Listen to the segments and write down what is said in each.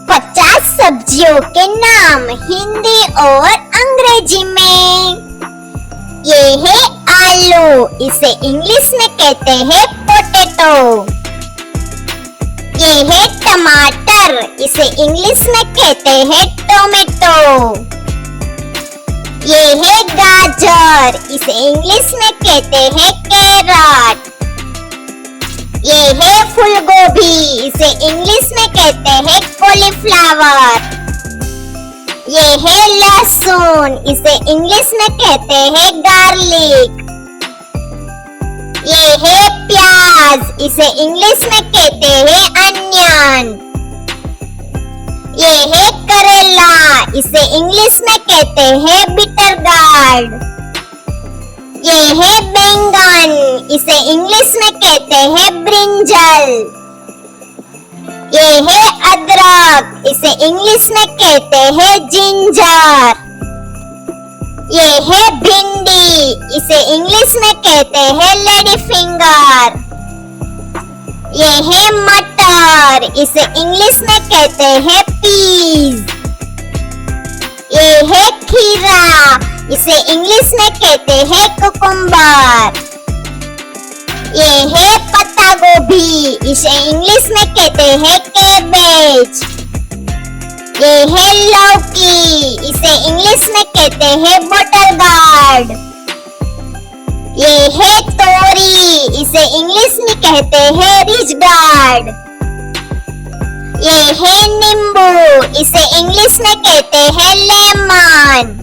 50 सब्जियों के नाम हिंदी और अंग्रेजी में। ये है आलू, इसे इंग्लिश में कहते हैं पोटैटो। ये है टमाटर, इसे इंग्लिश में कहते हैं टोमेटो। ये है गाजर, इसे इंग्लिश में कहते हैं कैरट। ये है फूल गोभी, इसे इंग्लिश में कहते हैं कॉलीफ्लावर। ये है लहसुन, इसे इंग्लिश में कहते हैं गार्लिक। ये है प्याज, इसे इंग्लिश में कहते हैं अनियन। ये है करेला, इसे इंग्लिश में कहते हैं बिटर गार्ड। ये है बैंगन, इसे इंग्लिश में कहते हैं ब्रिंजल। ये है अदरक, इसे इंग्लिश में कहते हैं जिंजर। ये है भिंडी, इसे इंग्लिश में कहते हैं लेडी फिंगर। ये है मटर, इसे इंग्लिश में कहते हैं पीज। ये है खीरा, इसे इंग्लिश में कहते हैं कुकुम्बर। ये है पत्ता गोभी, इसे इंग्लिश में कहते हैं कैबेज। ये है लौकी, इसे इंग्लिश में कहते हैं बॉटल गार्ड। ये है तोरी, इसे इंग्लिश में कहते हैं रिच गार्ड। ये है नींबू, इसे इंग्लिश में कहते हैं लेमन।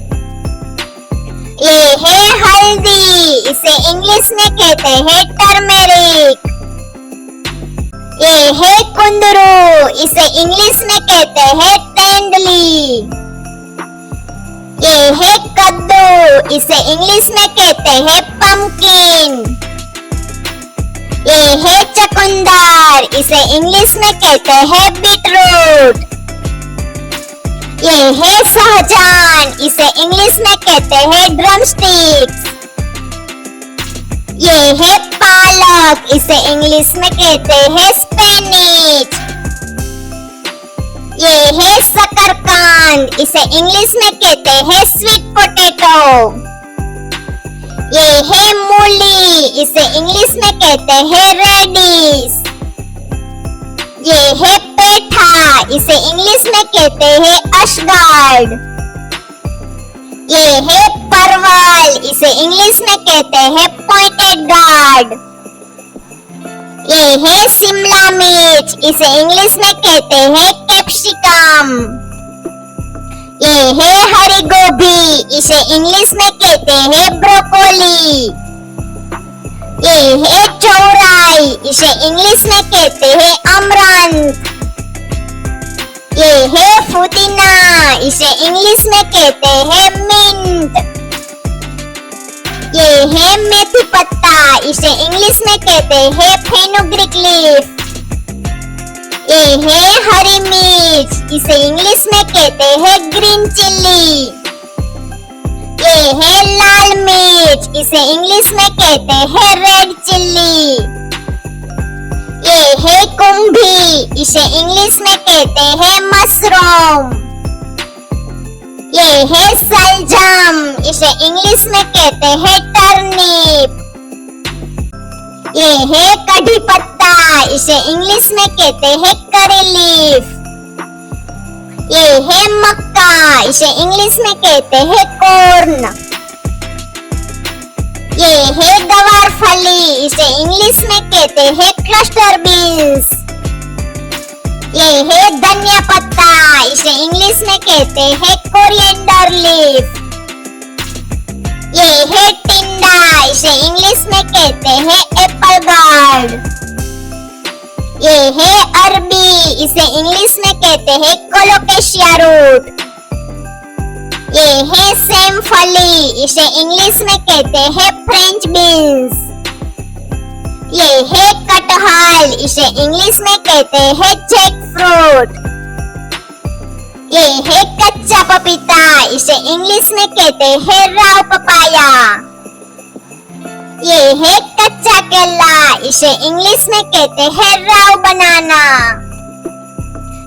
ये है हल्दी, इसे इंग्लिश में कहते हैं टर्मेरिक। ये है कुंदरू, इसे इंग्लिश में कहते हैं तेंदुली। ये है कद्दू, इसे इंग्लिश में कहते हैं पंपकिन। ये है चुकंदर, इसे इंग्लिश में कहते हैं बीटरूट। ये है सहजन, इसे इंग्लिश में कहते हैं ड्रमस्टिक्स। ये है पालक, इसे इंग्लिश में कहते हैं स्पिनच। ये है शकरकंद, इसे इंग्लिश में कहते हैं स्वीट पोटैटो। ये है मूली, इसे इंग्लिश में कहते हैं रेडिश। ये है पेठा, इसे इंग्लिश में कहते हैं अशगार्ड। ये है परवल, इसे इंग्लिश में कहते हैं पॉइंटेड गार्ड। ये है शिमला मिर्च, इसे इंग्लिश में कहते हैं कैप्सिकम। ये है हरी गोभी, इसे इंग्लिश में कहते हैं ब्रोकोली। ये है चौराई, इसे इंग्लिश में कहते हैं अमरंथ। ये है पुदीना, इसे इंग्लिश में कहते हैं मिंट। ये है मेथी पत्ता, इसे इंग्लिश में कहते हैं फेनुग्रीक लीफ। ये है हरी मिर्च, इसे इंग्लिश में कहते हैं ग्रीन चिल्ली। ये है लाल मिर्च, इसे इंग्लिश में कहते हैं रेड चिल्ली। ये है कुंभी, इसे इंग्लिश में कहते हैं मशरूम। ये है सलजम, इसे इंग्लिश में कहते हैं टर्निप। ये है कड़ी पत्ता, इसे इंग्लिश में कहते हैं करी लीफ। ये है मक्का, इसे इंग्लिश में कहते हैं कॉर्न। ये है गवार फली, इसे इंग्लिश में कहते हैं क्लस्टर बीन्स। ये है धनिया पत्ता, इसे इंग्लिश में कहते हैं कोरिएंडर लीफ। ये है टिंडा, इसे इंग्लिश में कहते हैं एप्पल गार्ड। ये है अरबी, इसे इंग्लिश में कहते हैं कोलोकेशिया रूट। ये है सेम फली, इसे इंग्लिश में कहते हैं फ्रेंच बीन्स। ये है कटहल, इसे इंग्लिश में कहते हैं जैक फ्रूट। ये है कच्चा पपीता, इसे इंग्लिश में कहते हैं राव पपाया। ये है कच्चा केला, इसे इंग्लिश में कहते हैं राव बनाना।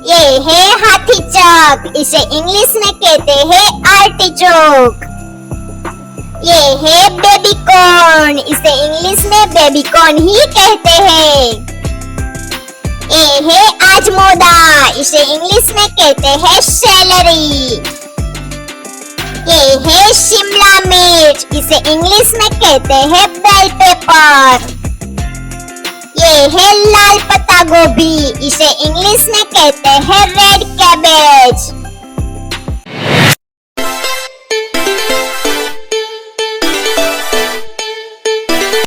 ये है हाथी चौक, इसे इंग्लिश में कहते हैं आर्टिचोक। ये है बेबी कॉर्न, इसे इंग्लिश में बेबी कॉर्न ही कहते हैं। ये है आजमोदा, इसे इंग्लिश में कहते हैं सेलरी। ये है शिमला मिर्च, इसे इंग्लिश में कहते हैं बेल पेपर। ये है लाल पत्ता गोभी, इसे इंग्लिश में कहते हैं रेड कैबेज।